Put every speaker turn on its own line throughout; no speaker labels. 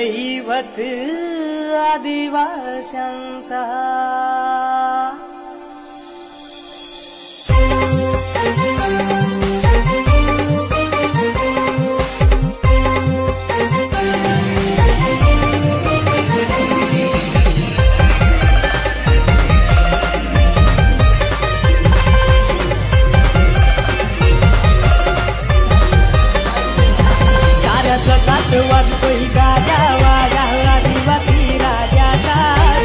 दैवत आदिवास्यांचा। वाजतोय गाजा वाजा आदिवासी राजाचा,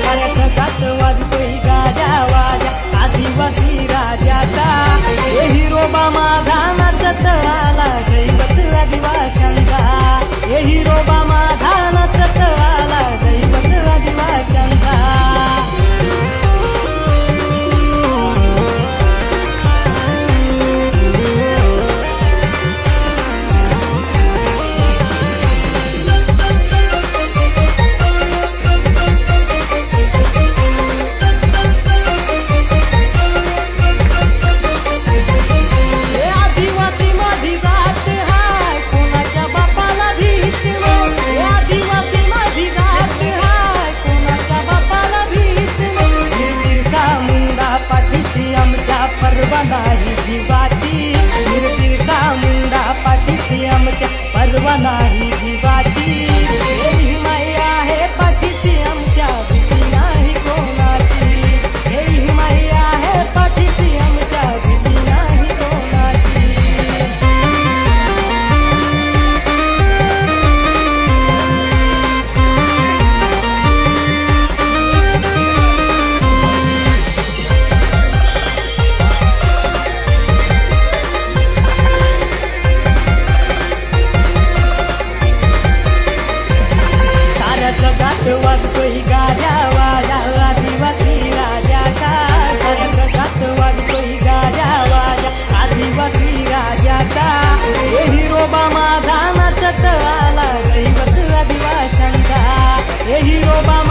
साऱ्या जगात वाजतोय गाजा वाजा आदिवासी राजाचा। हे हिरोबा माझा नाचत आला दैवत आदिवास्यांचा, हे हिरोबा माझा नाचत आला दैवत आदिवास्यांचा। परवा नाही जीवाची, बिरसा मुंडा पाठीशी आमच्या परवा नाही जीवाची। हे माया आहे पाठीशी आमच्या भीती नाही कोणाची, हे माया आहे पाठीशी आमच्या भीती नाही कोणाची। जगात वाजतोय गाजा वाजा आदिवासी राजाचा, साऱ्या जगात वाजतोय गाजा वाजा आदिवासी राजाचा। हे हिरोबा माझा नाचत आला दैवत आदिवास्यांचा, हे हिरोबा